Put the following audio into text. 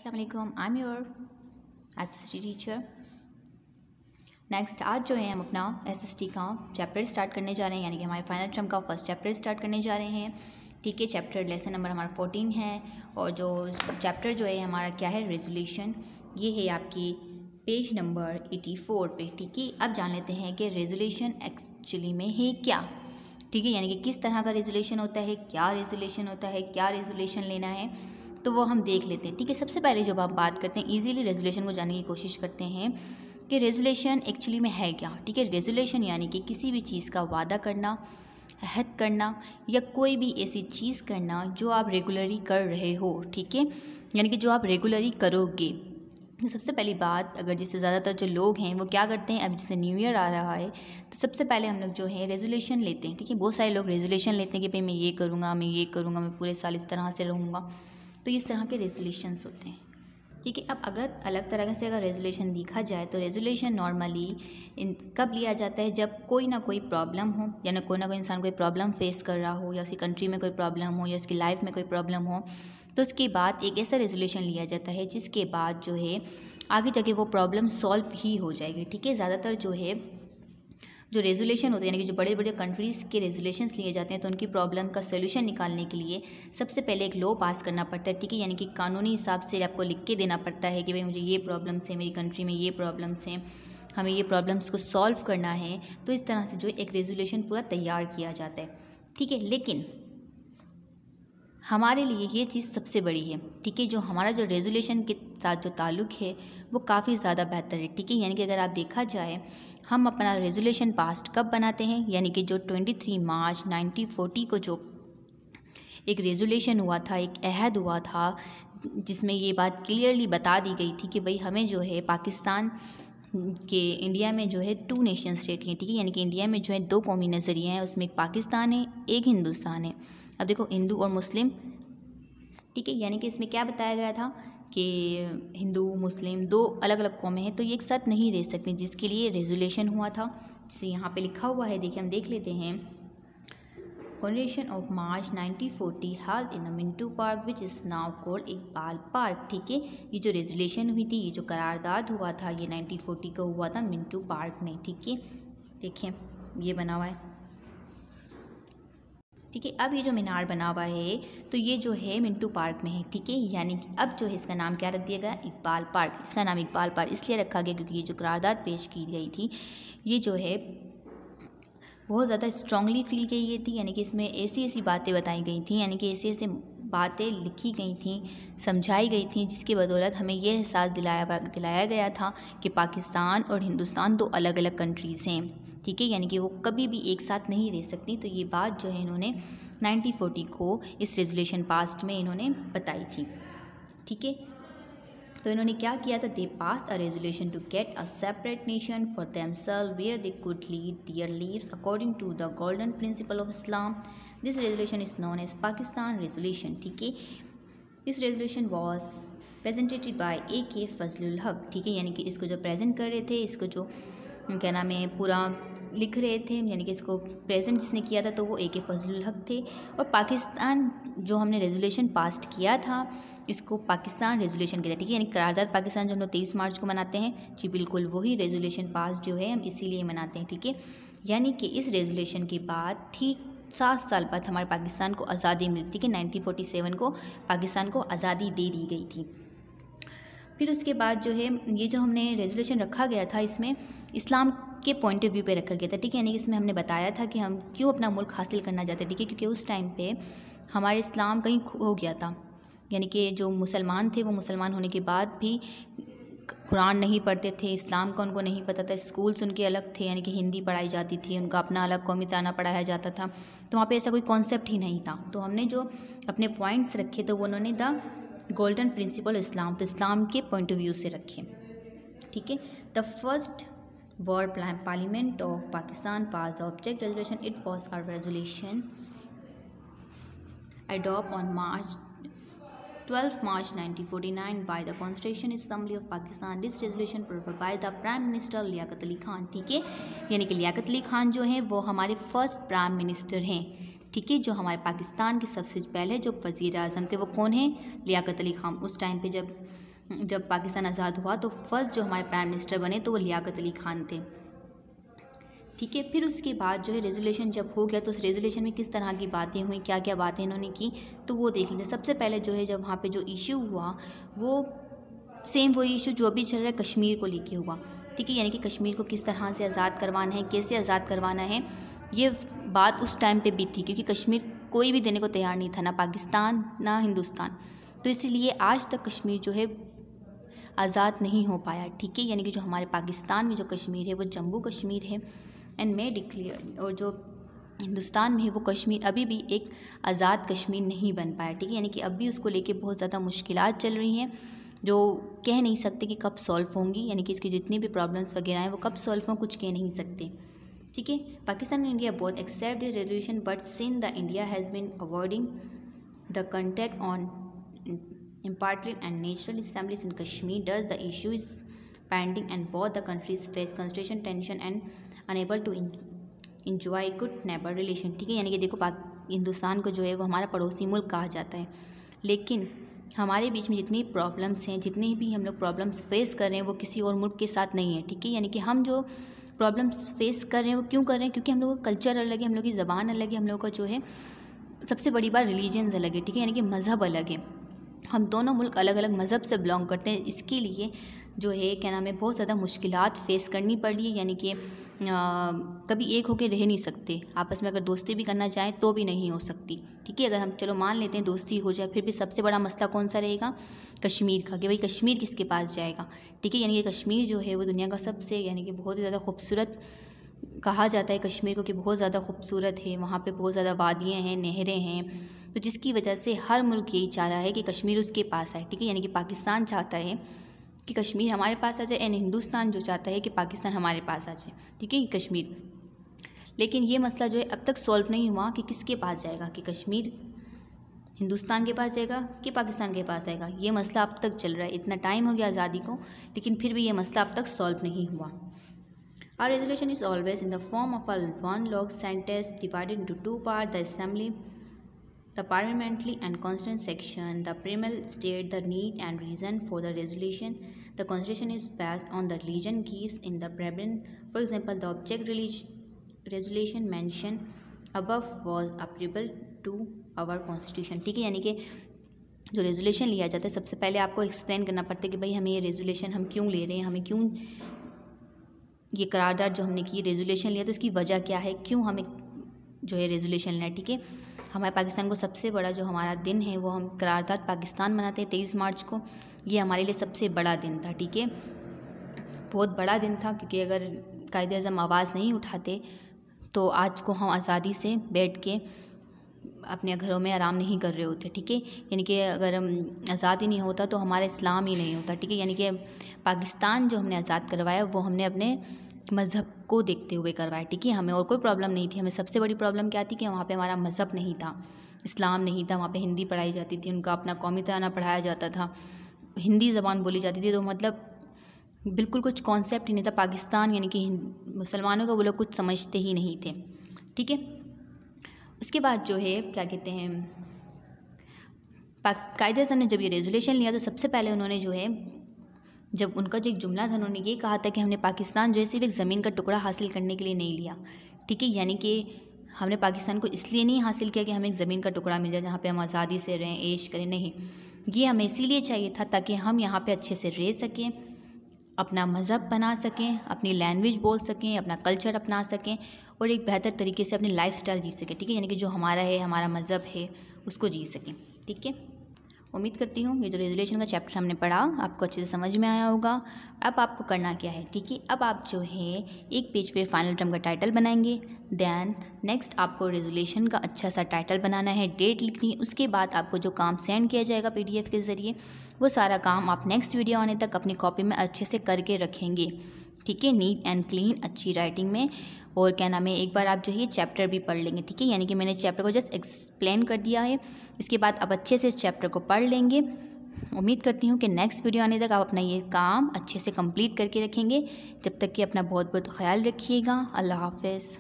अस्सलाम वालेकुम, I am your SST teacher. Next आज जो है हम अपना एसएसटी का चैप्टर स्टार्ट करने जा रहे हैं, यानी कि हमारे फाइनल टर्म का फर्स्ट चैप्टर स्टार्ट करने जा रहे हैं। ठीक है, चैप्टर लेसन नंबर हमारा 14 है और जो चैप्टर जो है हमारा क्या है, रेजोल्यूशन। ये है आपकी पेज नंबर 84 पे। ठीक है, अब जान लेते हैं कि रेजोल्यूशन एक्चुअली में है क्या। ठीक है, यानी कि किस तरह का रेजोल्यूशन होता है, क्या रेजोल्यूशन होता है, क्या रेजोल्यूशन लेना है, तो वो हम देख लेते हैं। ठीक है, सबसे पहले जब आप बात करते हैं इजीली रेजोल्यूशन को जानने की कोशिश करते हैं कि रेजोल्यूशन एक्चुअली में है क्या। ठीक है, रेजोल्यूशन यानी कि किसी भी चीज़ का वादा करना, अहद करना या कोई भी ऐसी चीज़ करना जो आप रेगुलरली कर रहे हो। ठीक है, यानी कि जो आप रेगुलरली करोगे। तो सबसे पहली बात, अगर जैसे ज़्यादातर जो लोग हैं वो क्या करते हैं, अब जैसे न्यू ईयर आ रहा है तो सबसे पहले हम लोग जो है रेजोल्यूशन लेते हैं। ठीक है, बहुत सारे लोग रेजोल्यूशन लेते हैं कि भाई मैं ये करूँगा, मैं ये करूँगा, मैं पूरे साल इस तरह से रहूँगा। तो इस तरह के रेजोल्यूशंस होते हैं। ठीक है, अब अगर अलग तरह से अगर रेजोल्यूशन देखा जाए तो रेजोल्यूशन नॉर्मली कब लिया जाता है, जब कोई ना कोई प्रॉब्लम हो, या कोई ना कोई इंसान कोई प्रॉब्लम फेस कर रहा हो, या उसकी कंट्री में कोई प्रॉब्लम हो, या उसकी लाइफ में कोई प्रॉब्लम हो, तो उसके बाद एक ऐसा रेजोल्यूशन लिया जाता है जिसके बाद जो है आगे जाके वो प्रॉब्लम सॉल्व ही हो जाएगी। ठीक है, ज़्यादातर जो है जो रेजोल्यूशन होते हैं, यानी कि जो बड़े बड़े कंट्रीज़ के रेजोल्यूशंस लिए जाते हैं, तो उनकी प्रॉब्लम का सोल्यूशन निकालने के लिए सबसे पहले एक लॉ पास करना पड़ता है। ठीक है, यानी कि कानूनी हिसाब से आपको लिख के देना पड़ता है कि भाई मुझे ये प्रॉब्लम्स है, मेरी कंट्री में ये प्रॉब्लम्स हैं, हमें ये प्रॉब्लम्स को सॉल्व करना है। तो इस तरह से जो एक रेजोल्यूशन पूरा तैयार किया जाता है। ठीक है, लेकिन हमारे लिए ये चीज़ सबसे बड़ी है। ठीक है, जो हमारा जो रेजोल्यूशन के साथ जो ताल्लुक़ है वो काफ़ी ज़्यादा बेहतर है। ठीक है, यानी कि अगर आप देखा जाए हम अपना रेजोल्यूशन पास्ट कब बनाते हैं, यानी कि जो 23 मार्च 1940 को जो एक रेजोल्यूशन हुआ था, एक अहद हुआ था, जिसमें ये बात क्लियरली बता दी गई थी कि भाई हमें जो है पाकिस्तान के इंडिया में जो है 2 नेशन स्टेट हैं। ठीक है, यानी कि इंडिया में जो है 2 कौमी नज़रिए हैं, उसमें एक पाकिस्तान है, एक हिंदुस्तान है। अब देखो, हिंदू और मुस्लिम। ठीक है, यानी कि इसमें क्या बताया गया था कि हिंदू मुस्लिम 2 अलग अलग कौमें हैं, तो ये एक साथ नहीं रह सकती, जिसके लिए रेजोल्यूशन हुआ था। जिसे यहाँ पे लिखा हुआ है, देखिए हम देख लेते हैं। Convention of March 1940 held in the Mintu park which is now called Iqbal park. ठीक है, ये जो रेजोल्यूशन हुई थी, ये जो करारदाद हुआ था, ये 1940 का हुआ था मिंटू पार्क में। ठीक है, देखिए ये बना हुआ है। ठीक है, अब ये जो मीनार बना हुआ है तो ये जो है मिंटू पार्क में है। ठीक है, यानी कि अब जो है इसका नाम क्या रख दिया गया, इकबाल पार्क। इसका नाम इकबाल पार्क इसलिए रखा गया क्योंकि ये जो करारदाद पेश की गई थी ये जो है बहुत ज़्यादा स्ट्रांगली फील की गई थी। यानी कि इसमें ऐसी ऐसी बातें बताई गई थी, यानी कि ऐसे ऐसे बातें लिखी गई थी, समझाई गई थी, जिसकी बदौलत हमें यह एहसास दिलाया गया था कि पाकिस्तान और हिंदुस्तान 2 अलग अलग कंट्रीज़ हैं। ठीक है, यानी कि वो कभी भी एक साथ नहीं रह सकती। तो ये बात जो है इन्होंने 1940 को इस रेजोल्यूशन पास्ट में इन्होंने बताई थी। ठीक है, तो इन्होंने क्या किया था, they pass a resolution to get a separate nation for themselves where they could lead their lives according to the golden principle of Islam. This resolution is known as Pakistan resolution. ठीक है, this resolution was presented by AK Fazlul Haq. ठीक है, यानी कि इसको जो present कर रहे थे, इसको जो क्या नाम है पूरा लिख रहे थे, यानी कि इसको प्रेजेंट जिसने किया था तो वो AK फजलुल हक थे। और पाकिस्तान जो हमने रेजोल्यूशन पास्ट किया था इसको पाकिस्तान रेजोल्यूशन कहते हैं। ठीक है, यानी करारदाद पाकिस्तान जो हम लोग 23 मार्च को मनाते हैं, जी बिल्कुल वही रेजोल्यूशन पास जो है हम इसीलिए मनाते हैं। ठीक है, यानी कि इस रेजोल्यूशन के बाद ठीक 7 साल बाद हमारे पाकिस्तान को आज़ादी मिली थी। कि 1947 को पाकिस्तान को आज़ादी दे दी गई थी। फिर उसके बाद जो है ये जो हमने रेजोल्यूशन रखा गया था इसमें इस्लाम के पॉइंट ऑफ व्यू पे रखा गया था। ठीक है, यानी कि इसमें हमने बताया था कि हम क्यों अपना मुल्क हासिल करना चाहते हैं। ठीक है, क्योंकि उस टाइम पे हमारे इस्लाम कहीं खो गया था, यानी कि जो मुसलमान थे वो मुसलमान होने के बाद भी कुरान नहीं पढ़ते थे, इस्लाम का उनको नहीं पता था, स्कूल्स उनके अलग थे, यानी कि हिंदी पढ़ाई जाती थी, उनका अपना अलग कौमी ताना पढ़ाया जाता था, तो वहाँ पे ऐसा कोई कॉन्सेप्ट ही नहीं था। तो हमने जो अपने पॉइंट्स रखे तो वो उन्होंने द गोल्डन प्रिंसिपल इस्लाम, तो इस्लाम के पॉइंट ऑफ व्यू से रखे। ठीक है, the first world parliament of Pakistan pass the object resolution. It was a resolution adopt on 12 March 1949 by the Constitution Assembly of Pakistan. This resolution proposed by the Prime Minister Liaquat Ali Khan. ठीक है, यानी कि लियाकत अली खान जो हैं वो हमारे फर्स्ट प्राइम मिनिस्टर हैं। ठीक है, जो हमारे पाकिस्तान के सबसे पहले जो वज़ीर आज़म थे वो कौन हैं, लियाकत अली खान। उस टाइम पे जब जब पाकिस्तान आज़ाद हुआ तो फर्स्ट जो हमारे प्राइम मिनिस्टर बने तो वो लियाकत अली खान थे। ठीक है, फिर उसके बाद जो है रेजोल्यूशन जब हो गया तो उस रेजोल्यूशन में किस तरह की बातें हुई, क्या क्या बातें इन्होंने की, तो वो देख लेते हैं। सबसे पहले जो है जब वहाँ पे जो इशू हुआ वो सेम वही इशू जो अभी चल रहा है कश्मीर को लेके हुआ। ठीक है, यानी कि कश्मीर को किस तरह से आज़ाद करवाना है, कैसे आज़ाद करवाना है, ये बात उस टाइम पे भी थी, क्योंकि कश्मीर कोई भी देने को तैयार नहीं था, ना पाकिस्तान ना हिंदुस्तान। तो इसीलिए आज तक कश्मीर जो है आज़ाद नहीं हो पाया। ठीक है, यानी कि जो हमारे पाकिस्तान में जो कश्मीर है वो जम्मू कश्मीर है एंड मे डिक्लेयर, और जो हिंदुस्तान में है वो कश्मीर अभी भी एक आज़ाद कश्मीर नहीं बन पाया। ठीक है, यानी कि अब भी उसको लेके बहुत ज़्यादा मुश्किलात चल रही हैं जो कह नहीं सकते कि कब सॉल्व होंगी, यानी कि इसकी जितनी भी प्रॉब्लम्स वगैरह हैं वो कब सॉल्व हों, कुछ कह नहीं सकते। ठीक है, Pakistan and India both accept this resolution but since the India has been avoiding the contact on impartial and natural assemblies in Kashmir, thus the issue is pending and both the countries face constitution tension and unable to enjoy good neighbor relation। ठीक है, यानी कि देखो हिंदुस्तान को जो है वो हमारा पड़ोसी मुल्क कहा जाता है, लेकिन हमारे बीच में जितनी प्रॉब्लम्स हैं, जितने भी हम लोग प्रॉब्लम्स फेस कर रहे हैं वो किसी और मुल्क के साथ नहीं है। ठीक है, यानी कि हम जो प्रॉब्लम्स फेस कर रहे हैं वो क्यों कर रहे हैं, क्योंकि हम लोगों का कल्चर अलग है, हम लोग की ज़बान अलग है, हम लोगों का जो है सबसे बड़ी बात रिलीजन्स अलग है। ठीक है, यानी कि मज़हब अलग है, हम दोनों मुल्क अलग अलग मज़हब से बिलोंग करते हैं। इसके लिए जो है क्या नाम है बहुत ज़्यादा मुश्किलात फेस करनी पड़ रही है, यानी कि कभी एक होकर रह नहीं सकते, आपस में अगर दोस्ती भी करना चाहें तो भी नहीं हो सकती। ठीक है, अगर हम चलो मान लेते हैं दोस्ती हो जाए, फिर भी सबसे बड़ा मसला कौन सा रहेगा, कश्मीर का, कि भाई कश्मीर किसके पास जाएगा। ठीक है, यानी कि कश्मीर जो है वो दुनिया का सबसे यानी कि बहुत ही ज़्यादा खूबसूरत कहा जाता है कश्मीर को, कि बहुत ज़्यादा खूबसूरत है, वहाँ पे बहुत ज़्यादा वादियाँ हैं, नहरें हैं, तो जिसकी वजह से हर मुल्क यही चाह रहा है कि कश्मीर उसके पास आए। ठीक है, यानी कि पाकिस्तान चाहता है कि कश्मीर हमारे पास आ जाए एंड हिंदुस्तान जो चाहता है कि पाकिस्तान हमारे पास आ जाए। ठीक है, कश्मीर, लेकिन ये मसला जो है अब तक सॉल्व नहीं हुआ कि किसके पास जाएगा, कि कश्मीर हिंदुस्तान के पास जाएगा कि पाकिस्तान के पास जाएगा। ये मसला अब तक चल रहा है, इतना टाइम हो गया आज़ादी को, लेकिन फिर भी ये मसला अब तक सॉल्व नहीं हुआ। Our resolution is always in the form of a one-log sentence divided into two parts: the assembly, the parliamentary and constituent section. The preamble states the need and reason for the resolution. The constitution is based on the religion gives in the preamble. For example, the object resolution mentioned above was applicable to our constitution। ठीक है, यानी कि जो resolution लिया जाता है सबसे पहले आपको एक्सप्लेन करना पड़ता है कि भाई हमें ये रेजोल्यूशन हम क्यों ले रहे हैं, हमें क्यों ये करारदाद जो हमने की रेजोल्यूशन लिया तो इसकी वजह क्या है, क्यों हमें जो है रेजोल्यूशन लेना है। ठीक है, हमारे पाकिस्तान को सबसे बड़ा जो हमारा दिन है वो हम करारदाद पाकिस्तान मनाते हैं 23 मार्च को, ये हमारे लिए सबसे बड़ा दिन था। ठीक है, बहुत बड़ा दिन था, क्योंकि अगर कायदे आज़म आवाज़ नहीं उठाते तो आज को हम आज़ादी से बैठ के अपने घरों में आराम नहीं कर रहे होते। ठीक है, यानी कि अगर आज़ाद ही नहीं होता तो हमारा इस्लाम ही नहीं होता। ठीक है, यानी कि पाकिस्तान जो हमने आज़ाद करवाया वो हमने अपने मज़हब को देखते हुए करवाया। ठीक है, हमें और कोई प्रॉब्लम नहीं थी, हमें सबसे बड़ी प्रॉब्लम क्या थी कि वहाँ पे हमारा मज़हब नहीं था, इस्लाम नहीं था, वहाँ पे हिंदी पढ़ाई जाती थी, उनका अपना कौमी तराना पढ़ाया जाता था, हिंदी ज़बान बोली जाती थी, तो मतलब बिल्कुल कुछ कॉन्सेप्ट ही नहीं था पाकिस्तान यानी कि मुसलमानों का वो लोग कुछ समझते ही नहीं थे। ठीक है, उसके बाद जो है क्या कहते हैं कायदे आज़म ने जब ये रेजोल्यूशन लिया तो सबसे पहले उन्होंने जो है जब उनका जो एक जुमला था उन्होंने ये कहा था कि हमने पाकिस्तान जो है सिर्फ एक ज़मीन का टुकड़ा हासिल करने के लिए नहीं लिया। ठीक है, यानी कि हमने पाकिस्तान को इसलिए नहीं हासिल किया कि हमें एक ज़मीन का टुकड़ा मिल जाए जहाँ पे हम आज़ादी से रहें, ऐश करें, नहीं, ये हमें इसीलिए चाहिए था ताकि हम यहाँ पे अच्छे से रह सकें, अपना मज़हब बना सकें, अपनी लैंग्वेज बोल सकें, अपना कल्चर अपना सकें और एक बेहतर तरीके से अपनी लाइफस्टाइल जी सकें। ठीक है, यानी कि जो हमारा है, हमारा मज़हब है, उसको जी सकें। ठीक है, उम्मीद करती हूँ ये जो रेजोल्यूशन का चैप्टर हमने पढ़ा आपको अच्छे से समझ में आया होगा। अब आपको करना क्या है, ठीक है, अब आप जो है एक पेज पे फाइनल टर्म का टाइटल बनाएंगे, देन नेक्स्ट आपको रेजोल्यूशन का अच्छा सा टाइटल बनाना है, डेट लिखनी है, उसके बाद आपको जो काम सेंड किया जाएगा PDF के ज़रिए वो सारा काम आप नेक्स्ट वीडियो आने तक अपनी कॉपी में अच्छे से करके रखेंगे। ठीक है, नीट एंड क्लीन, अच्छी राइटिंग में। और क्या नाम है, एक बार आप जो है ये चैप्टर भी पढ़ लेंगे। ठीक है, यानी कि मैंने चैप्टर को जस्ट एक्सप्लेन कर दिया है, इसके बाद आप अच्छे से इस चैप्टर को पढ़ लेंगे। उम्मीद करती हूँ कि नेक्स्ट वीडियो आने तक आप अपना ये काम अच्छे से कंप्लीट करके रखेंगे। जब तक कि अपना बहुत बहुत ख्याल रखिएगा। अल्लाह हाफ़िज़।